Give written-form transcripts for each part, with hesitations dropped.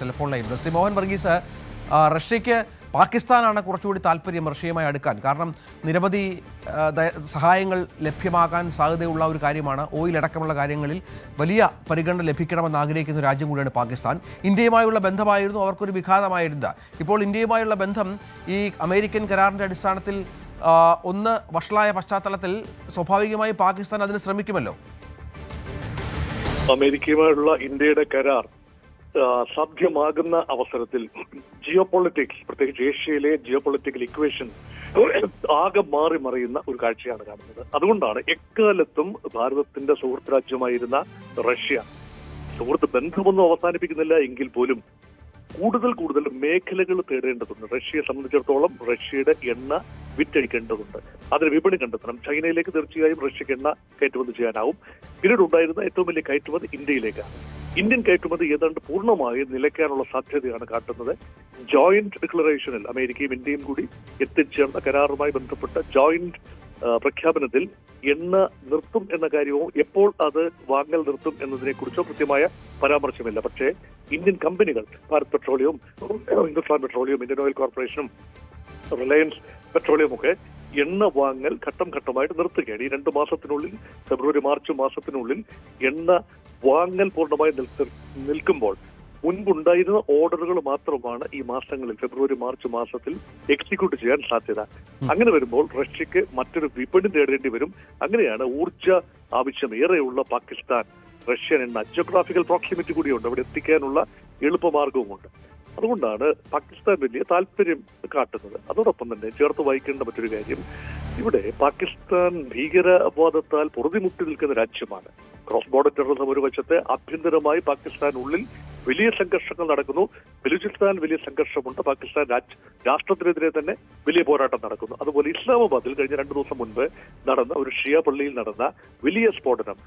Telephone ലൈനിൽ ശ്രീ മോഹൻ വർഗീസ്, റഷ്യയ്ക്ക് പാകിസ്ഥാനാണ് കുറച്ചുകൂടി താല്പര്യം റഷ്യയുമായി അടുക്കാൻ. കാരണം നിരവധി സഹായങ്ങൾ ലഭ്യമാകാൻ സാധ്യതയുള്ള ഒരു കാര്യമാണ്. ഓയിൽ അടക്കമുള്ള കാര്യങ്ങളിൽ വലിയ പരിഗണന ലഭിക്കണമെന്ന് ആഗ്രഹിക്കുന്ന രാജ്യം കൂടിയാണ് പാകിസ്ഥാൻ. ഇന്ത്യയുമായുള്ള ബന്ധമായിരുന്നു അവർക്കൊരു വിഘാതമായിരുന്നത്. ഇപ്പോൾ ഇന്ത്യയുമായുള്ള ബന്ധം ഈ അമേരിക്കൻ കരാറിൻ്റെ അടിസ്ഥാനത്തിൽ ഒന്ന് വഷളായ പശ്ചാത്തലത്തിൽ സ്വാഭാവികമായി പാകിസ്ഥാൻ അതിന് ശ്രമിക്കുമല്ലോ. അമേരിക്കയുമായുള്ള ഇന്ത്യയുടെ കരാർ സാധ്യമാകുന്ന അവസരത്തിൽ ജിയോ പൊളിറ്റിക്സ്, പ്രത്യേകിച്ച് ഏഷ്യയിലെ ജിയോ പൊളിറ്റിക്കൽ ഇക്വേഷൻ ആകെ മാറി മറിയുന്ന ഒരു കാഴ്ചയാണ് കാണുന്നത്. അതുകൊണ്ടാണ് എക്കാലത്തും ഭാരതത്തിന്റെ സുഹൃത്ത് രാജ്യമായിരുന്ന റഷ്യ സുഹൃത്ത് ബന്ധമൊന്നും അവസാനിപ്പിക്കുന്നില്ല എങ്കിൽ പോലും കൂടുതൽ മേഖലകൾ തേടേണ്ടതുണ്ട്. റഷ്യയെ സംബന്ധിച്ചിടത്തോളം റഷ്യയുടെ എണ്ണ വിറ്റഴിക്കേണ്ടതുണ്ട്, അതിന് വിപണി കണ്ടെത്തണം. ചൈനയിലേക്ക് തീർച്ചയായും റഷ്യക്ക് എണ്ണ കയറ്റുമതി ചെയ്യാനാവും. പിന്നീട് ഉണ്ടായിരുന്ന ഏറ്റവും വലിയ കയറ്റുമതി ഇന്ത്യയിലേക്കാണ്. ഇന്ത്യൻ കയറ്റുമതി ഏതാണ്ട് പൂർണ്ണമായി നിലയ്ക്കാനുള്ള സാധ്യതയാണ് കാട്ടുന്നത്. ജോയിന്റ് ഡിക്ലറേഷനിൽ അമേരിക്കയും ഇന്ത്യയും കൂടി എത്തിച്ചേർന്ന കരാറുമായി ബന്ധപ്പെട്ട ജോയിന്റ് പ്രഖ്യാപനത്തിൽ എണ്ണ നിർത്തും എന്ന കാര്യവും എപ്പോൾ അത് വാങ്ങൽ നിർത്തും എന്നതിനെ കുറിച്ചോ കൃത്യമായ പരാമർശമില്ല. പക്ഷേ ഇന്ത്യൻ കമ്പനികൾ Bharat petroleum, Hindustan petroleum, Indian oil കോർപ്പറേഷനും റിലയൻസ് പെട്രോളിയം ഒക്കെ എണ്ണ വാങ്ങൽ ഘട്ടം ഘട്ടമായിട്ട് നിർത്തുകയാണ്. ഈ 2 മാസത്തിനുള്ളിൽ, ഫെബ്രുവരി മാർച്ച് മാസത്തിനുള്ളിൽ എണ്ണ വാങ്ങൽ പൂർണ്ണമായി നിൽക്കുമ്പോൾ മുൻപുണ്ടായിരുന്ന ഓർഡറുകൾ മാത്രമാണ് ഈ മാസങ്ങളിൽ, ഫെബ്രുവരി മാർച്ച് മാസത്തിൽ എക്സിക്യൂട്ട് ചെയ്യാൻ സാധ്യത. അങ്ങനെ വരുമ്പോൾ റഷ്യക്ക് മറ്റൊരു വിപണി തേടേണ്ടി വരും. അങ്ങനെയാണ് ഊർജ ആവശ്യം ഏറെയുള്ള പാകിസ്ഥാൻ റഷ്യൻ എണ്ണ ജിയോഗ്രാഫിക്കൽ പ്രോക്സിമിറ്റി കൂടിയുണ്ട്, അവിടെ എത്തിക്കാനുള്ള എളുപ്പമാർഗവുമുണ്ട്. അതുകൊണ്ടാണ് പാകിസ്ഥാൻ വലിയ താല്പര്യം കാട്ടുന്നത്. അതോടൊപ്പം തന്നെ ചേർത്ത് വായിക്കേണ്ട മറ്റൊരു കാര്യം, ഇവിടെ പാകിസ്ഥാൻ ഭീകരവാദത്താൽ പൊറുതിമുട്ടി നിൽക്കുന്ന രാജ്യമാണ്. ക്രോസ് ബോർഡർ ടെററിസം ഒരു വശത്തെ, ആഭ്യന്തരമായി പാകിസ്ഥാനുള്ളിൽ വലിയ സംഘർഷങ്ങൾ നടക്കുന്നു. ബലൂചിസ്ഥാൻ വലിയ സംഘർഷമുണ്ട്. പാകിസ്ഥാൻ രാഷ്ട്രത്തിനെതിരെ തന്നെ വലിയ പോരാട്ടം നടക്കുന്നു. അതുപോലെ ഇസ്ലാമാബാദിൽ കഴിഞ്ഞ 2 ദിവസം മുൻപ് നടന്ന ഒരു ഷിയ പള്ളിയിൽ നടന്ന വലിയ സ്ഫോടനം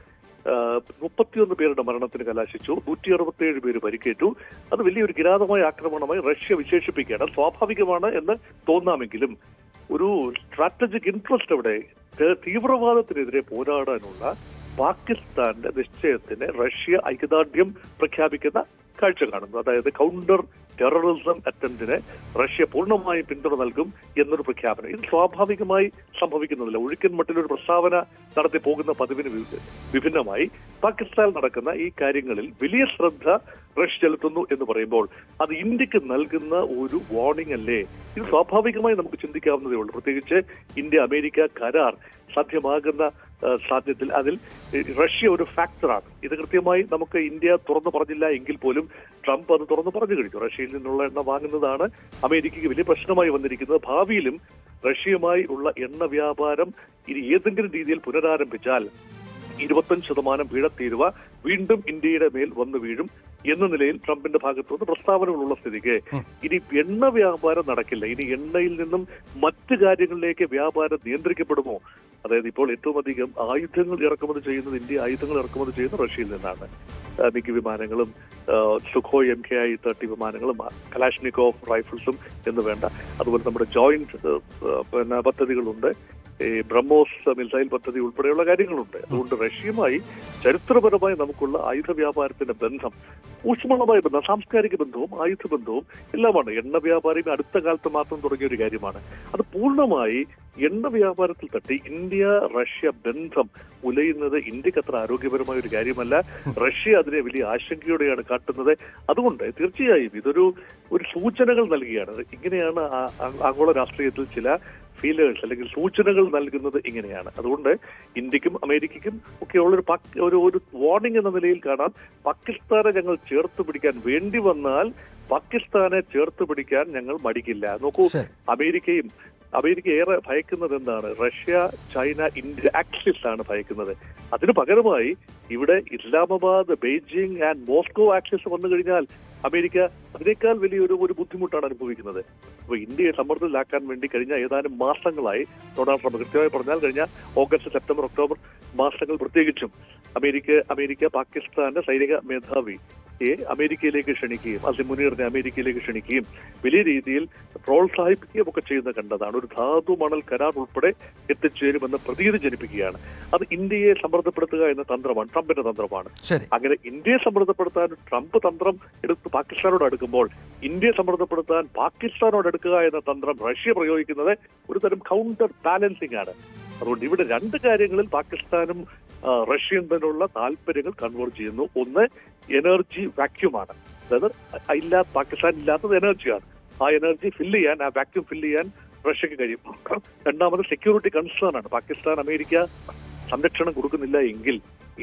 31 പേരുടെ മരണത്തിന് കലാശിച്ചു, 167 പേര് പരിക്കേറ്റു. അത് വലിയൊരു കിരാതമായ ആക്രമണമായി റഷ്യ വിശേഷിപ്പിക്കുകയാണ്. സ്വാഭാവികമാണ് എന്ന് തോന്നാമെങ്കിലും ഒരു സ്ട്രാറ്റജിക് ഇൻട്രസ്റ്റ് അവിടെ തീവ്രവാദത്തിനെതിരെ പോരാടാനുള്ള പാകിസ്ഥാന്റെ നിശ്ചയത്തിന് റഷ്യ ഐക്യദാർഢ്യം പ്രഖ്യാപിക്കുന്ന കാഴ്ച കാണുന്നു. അതായത് കൗണ്ടർ ടെററിസം അറ്റംപ്റ്റിന് റഷ്യ പൂർണ്ണമായും പിന്തുണ നൽകും എന്നൊരു പ്രഖ്യാപനം. ഇത് സ്വാഭാവികമായി സംഭവിക്കുന്നില്ല. ഒഴുക്കൻ മട്ടിലൊരു പ്രസ്താവന നടത്തി പോകുന്ന പതിവിന് വിഭിന്നമായി പാകിസ്ഥാൻ നടക്കുന്ന ഈ കാര്യങ്ങളിൽ വലിയ ശ്രദ്ധ റഷ്യ ചെലുത്തുന്നു എന്ന് പറയുമ്പോൾ അത് ഇന്ത്യക്ക് നൽകുന്ന ഒരു വാർണിംഗ് അല്ലേ? ഇത് സ്വാഭാവികമായി നമുക്ക് ചിന്തിക്കാവുന്നതേ ഉള്ളൂ. പ്രത്യേകിച്ച് ഇന്ത്യ അമേരിക്ക കരാർ സാധ്യമാകുന്ന സാധ്യതയിൽ അതിൽ റഷ്യ ഒരു ഫാക്ടറാണ്. ഇത് കൃത്യമായി നമുക്ക് ഇന്ത്യ തുറന്നു പറഞ്ഞില്ല എങ്കിൽ പോലും ട്രംപ് അത് തുറന്നു പറഞ്ഞു കഴിഞ്ഞു. റഷ്യയിൽ നിന്നുള്ള എണ്ണ വാങ്ങുന്നതാണ് അമേരിക്കയ്ക്ക് വലിയ പ്രശ്നമായി വന്നിരിക്കുന്നത്. ഭാവിയിലും റഷ്യയുമായി ഉള്ള എണ്ണ വ്യാപാരം ഇനി ഏതെങ്കിലും രീതിയിൽ പുനരാരംഭിച്ചാൽ 25% പിഴത്തീരുവ വീണ്ടും ഇന്ത്യയുടെ മേൽ വന്നു വീഴും എന്ന നിലയിൽ ട്രംപിന്റെ ഭാഗത്തുനിന്ന് പ്രസ്താവനകളുള്ള സ്ഥിതിക്ക് ഇനി എണ്ണ വ്യാപാരം നടക്കില്ല. ഇനി എണ്ണയിൽ നിന്നും മറ്റു കാര്യങ്ങളിലേക്ക് വ്യാപാരം നിയന്ത്രിക്കപ്പെടുമോ? അതായത് ഇപ്പോൾ ഏറ്റവും അധികം ആയുധങ്ങൾ ഇറക്കുമതി ചെയ്യുന്നത്, ഇന്ത്യ ആയുധങ്ങൾ ഇറക്കുമതി ചെയ്യുന്നത് റഷ്യയിൽ നിന്നാണ്. മിഗ് വിമാനങ്ങളും സുഖോയ് MK-30 വിമാനങ്ങളും കലാഷ്നിക്കോവ് റൈഫിൾസും എന്ന് വേണ്ട, അതുപോലെ നമ്മുടെ ജോയിന്റ് പദ്ധതികളുണ്ട്, ബ്രഹ്മോസ് മിസൈൽ പദ്ധതി ഉൾപ്പെടെയുള്ള കാര്യങ്ങളുണ്ട്. അതുകൊണ്ട് റഷ്യയുമായി ചരിത്രപരമായി നമുക്കുള്ള ആയുധ വ്യാപാരത്തിന്റെ ബന്ധം, ഊഷ്മളമായ ബന്ധം, സാംസ്കാരിക ബന്ധവും ആയുധ ബന്ധവും എല്ലാമാണ്. എണ്ണ വ്യാപാരം അടുത്ത കാലത്ത് മാത്രം തുടങ്ങിയ ഒരു കാര്യമാണ്. അത് പൂർണ്ണമായി എണ്ണ വ്യാപാരത്തിൽ തട്ടി ഇന്ത്യ റഷ്യ ബന്ധം ഉലയുന്നത് ഇന്ത്യക്ക് അത്ര ആരോഗ്യപരമായ ഒരു കാര്യമല്ല. റഷ്യ അതിനെ വലിയ ആശങ്കയോടെയാണ് കാട്ടുന്നത്. അതുകൊണ്ട് തീർച്ചയായും ഇതൊരു സൂചനകൾ നൽകുകയാണ്. ഇങ്ങനെയാണ് ആഗോള രാഷ്ട്രീയത്തിൽ ചില ഫീലേഴ്സ് അല്ലെങ്കിൽ സൂചനകൾ നൽകുന്നത് ഇങ്ങനെയാണ്. അതുകൊണ്ട് ഇന്ത്യക്കും അമേരിക്കയ്ക്കും ഒക്കെയുള്ള ഒരു വാർണിംഗ് എന്ന നിലയിൽ കാണാൻ, പാകിസ്ഥാനെ ഞങ്ങൾ ചേർത്ത് പിടിക്കാൻ വേണ്ടി വന്നാൽ പാകിസ്ഥാനെ ചേർത്ത് പിടിക്കാൻ ഞങ്ങൾ മടിക്കില്ല. നോക്കൂ, അമേരിക്ക ഏറെ ഭയക്കുന്നത് എന്താണ്? റഷ്യ, ചൈന, ഇന്ത്യ ആക്സിസ് ആണ് ഭയക്കുന്നത്. അതിനു പകരമായി ഇവിടെ Islamabad, Beijing and Moscow axis വന്നു കഴിഞ്ഞാൽ അമേരിക്ക അതിനേക്കാൾ വലിയൊരു ബുദ്ധിമുട്ടാണ് അനുഭവിക്കുന്നത്. അപ്പൊ ഇന്ത്യയെ സമ്മർദ്ദത്തിലാക്കാൻ വേണ്ടി കഴിഞ്ഞ ഏതാനും മാസങ്ങളായി ഡൊണാൾഡ് ട്രംപ്, കൃത്യമായി പറഞ്ഞാൽ കഴിഞ്ഞ ഓഗസ്റ്റ്, സെപ്റ്റംബർ, ഒക്ടോബർ മാസങ്ങൾ പ്രത്യേകിച്ചും അമേരിക്ക പാകിസ്ഥാന്റെ സൈനിക മേധാവി അമേരിക്കയിലേക്ക് ക്ഷണിക്കുകയും അസീം മുനീറിനെ അമേരിക്കയിലേക്ക് ക്ഷണിക്കുകയും വലിയ രീതിയിൽ പ്രോത്സാഹിപ്പിക്കുകയും ഒക്കെ ചെയ്യുന്നത് കണ്ടതാണ്. ഒരു ധാതു മണൽ കരാർ ഉൾപ്പെടെ എത്തിച്ചേരുമെന്ന പ്രതീതി ജനിപ്പിക്കുകയാണ്. അത് ഇന്ത്യയെ സമ്മർദ്ദപ്പെടുത്തുക എന്ന തന്ത്രമാണ്, ട്രംപിന്റെ തന്ത്രമാണ്. അങ്ങനെ ഇന്ത്യയെ സമ്മർദ്ദപ്പെടുത്താൻ ട്രംപ് തന്ത്രം എടുത്ത് പാകിസ്ഥാനോട് അടുക്കുമ്പോൾ ഇന്ത്യയെ സമ്മർദ്ദപ്പെടുത്താൻ പാകിസ്ഥാനോട് അടുക്കുക എന്ന തന്ത്രം റഷ്യ പ്രയോഗിക്കുന്നത് ഒരു തരം കൗണ്ടർ ബാലൻസിംഗ് ആണ്. അതുകൊണ്ട് ഇവിടെ രണ്ട് കാര്യങ്ങളിൽ പാകിസ്ഥാനും റഷ്യയും തമ്മിലുള്ള താല്പര്യങ്ങൾ കൺവേർജ് ചെയ്യുന്നു. ഒന്ന് എനർജി വാക്യൂമാണ്, അതായത് പാകിസ്ഥാൻ ഇല്ലാത്തത് എനർജിയാണ്. ആ എനർജി ഫില്ല് ചെയ്യാൻ, ആ വാക്യൂം ഫില്ല് ചെയ്യാൻ റഷ്യക്ക് കഴിയും. രണ്ടാമത് സെക്യൂരിറ്റി കൺസേൺ ആണ്. പാകിസ്ഥാൻ അമേരിക്ക സംരക്ഷണം കൊടുക്കുന്നില്ല എങ്കിൽ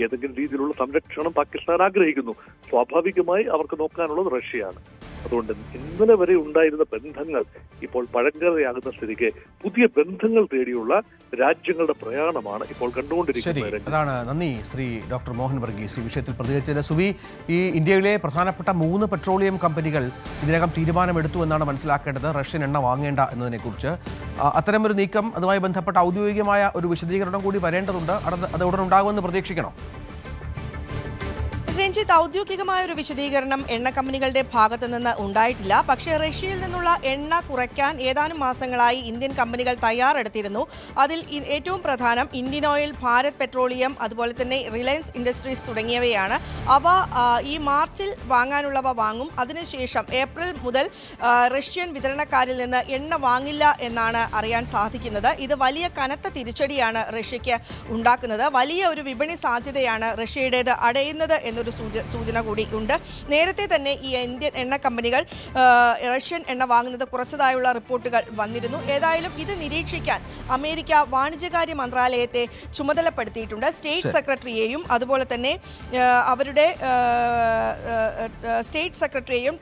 ഏതെങ്കിലും രീതിയിലുള്ള സംരക്ഷണം പാകിസ്ഥാൻ ആഗ്രഹിക്കുന്നു. സ്വാഭാവികമായി അവർക്ക് നോക്കാനുള്ളത് റഷ്യയാണ്. അതുകൊണ്ട് ഇന്നലെ വരെ ഉണ്ടായിരുന്ന ബന്ധങ്ങൾ ഇപ്പോൾ പഴങ്കഥയാകുന്ന സ്ഥിതിക്ക് പുതിയ ബന്ധങ്ങൾ തേടിയുള്ള രാജ്യങ്ങളുടെ പ്രയാണമാണ് ഇപ്പോൾ കണ്ടുകൊണ്ടിരിക്കുന്നത്. അതാണ്. നന്ദി ശ്രീ ഡോക്ടർ മോഹൻ വർഗീസ് ഈ വിഷയത്തിൽ പ്രതികരിച്ചത്. സുവി, ഈ ഇന്ത്യയിലെ പ്രധാനപ്പെട്ട 3 പെട്രോളിയം കമ്പനികൾ ഇതിനകം തീരുമാനമെടുത്തു എന്നാണ് മനസ്സിലാക്കേണ്ടത് റഷ്യൻ എണ്ണ വാങ്ങേണ്ട എന്നതിനെക്കുറിച്ച്. അത്തരമൊരു നീക്കം, അതുമായി ബന്ധപ്പെട്ട ഔദ്യോഗികമായ ഒരു വിശദീകരണം കൂടി വരേണ്ടതുണ്ട്. അത് ഉടൻ ഉണ്ടാകുമെന്ന് പ്രതീക്ഷിക്കണം. രഞ്ജിത്ത്, ഔദ്യോഗികമായ ഒരു വിശദീകരണം എണ്ണ കമ്പനികളുടെ ഭാഗത്തു നിന്ന് ഉണ്ടായിട്ടില്ല. പക്ഷേ റഷ്യയിൽ നിന്നുള്ള എണ്ണ കുറയ്ക്കാൻ ഏതാനും മാസങ്ങളായി ഇന്ത്യൻ കമ്പനികൾ തയ്യാറെടുത്തിരുന്നു. അതിൽ ഏറ്റവും പ്രധാനം ഇന്ത്യൻ ഓയിൽ, ഭാരത് പെട്രോളിയം, അതുപോലെ തന്നെ റിലയൻസ് ഇൻഡസ്ട്രീസ് തുടങ്ങിയവയാണ്. അവ ഈ മാർച്ചിൽ വാങ്ങാനുള്ളവ വാങ്ങും. അതിനുശേഷം ഏപ്രിൽ മുതൽ റഷ്യൻ വിതരണക്കാരിൽ നിന്ന് എണ്ണ വാങ്ങില്ല എന്നാണ് അറിയാൻ സാധിക്കുന്നത്. ഇത് വലിയ കനത്ത തിരിച്ചടിയാണ് റഷ്യയ്ക്ക് ഉണ്ടാക്കുന്നത്. വലിയ ഒരു വിപണി സാധ്യതയാണ് റഷ്യയുടേത് അടയുന്നത് എന്നൊരു സൂചന കൂടി ഉണ്ട്. നേരത്തെ തന്നെ ഈ ഇന്ത്യൻ എണ്ണ കമ്പനികൾ റഷ്യൻ എണ്ണ വാങ്ങുന്നത് കുറച്ചതായുള്ള റിപ്പോർട്ടുകൾ വന്നിരുന്നു. ഏതായാലും ഇത് നിരീക്ഷിക്കാൻ അമേരിക്ക വാണിജ്യകാര്യ മന്ത്രാലയത്തെ ചുമതലപ്പെടുത്തിയിട്ടുണ്ട്. സ്റ്റേറ്റ് സെക്രട്ടറിയെയും അതുപോലെ തന്നെ അവരുടെ സ്റ്റേറ്റ് സെക്രട്ടറിയെയും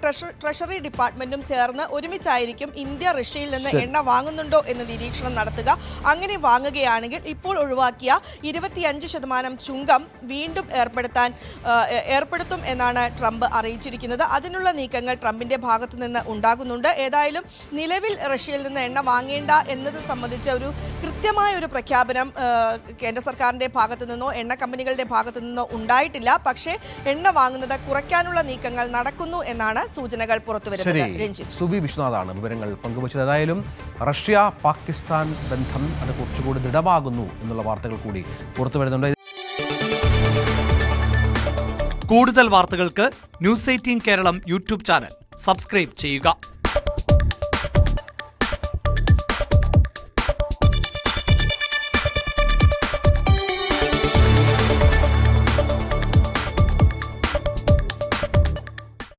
ട്രഷറി ഡിപ്പാർട്ട്മെന്റും ചേർന്ന് ഒരുമിച്ചായിരിക്കും ഇന്ത്യ റഷ്യയിൽ നിന്ന് എണ്ണ വാങ്ങുന്നുണ്ടോ എന്ന് നിരീക്ഷണം നടത്തുക. അങ്ങനെ വാങ്ങുകയാണെങ്കിൽ ഇപ്പോൾ ഒഴിവാക്കിയ 25% ചുങ്കം വീണ്ടും ഏർപ്പെടുത്തും എന്നാണ് ട്രംപ് അറിയിച്ചിരിക്കുന്നത്. അതിനുള്ള നീക്കങ്ങൾ ട്രംപിന്റെ ഭാഗത്തു നിന്ന് ഉണ്ടാകുന്നുണ്ട്. ഏതായാലും നിലവിൽ റഷ്യയിൽ നിന്ന് എണ്ണ വാങ്ങേണ്ട എന്നത് സംബന്ധിച്ച ഒരു കൃത്യമായ ഒരു പ്രഖ്യാപനം കേന്ദ്ര സർക്കാരിന്റെ ഭാഗത്തു നിന്നോ എണ്ണ കമ്പനികളുടെ ഭാഗത്തു നിന്നോ ഉണ്ടായിട്ടില്ല. പക്ഷേ എണ്ണ വാങ്ങുന്നത് കുറയ്ക്കാനുള്ള നീക്കങ്ങൾ നടക്കുന്നു എന്നാണ് സൂചനകൾ പുറത്തുവരുന്നത്. രഞ്ജിത്ത്, സുബി വിശ്വനാഥാണ് വിവരങ്ങൾ പങ്കുവച്ചത്. ഏതായാലും റഷ്യ പാകിസ്ഥാൻ ബന്ധം അത് കുറച്ചുകൂടി ദൃഢമാകുന്നു എന്നുള്ള വാർത്തകൾ കൂടി പുറത്തുവരുന്നുണ്ട്. കൂടുതൽ വാർത്തകൾക്ക് news 18 Keralam YouTube channel subscribe ചെയ്യുക.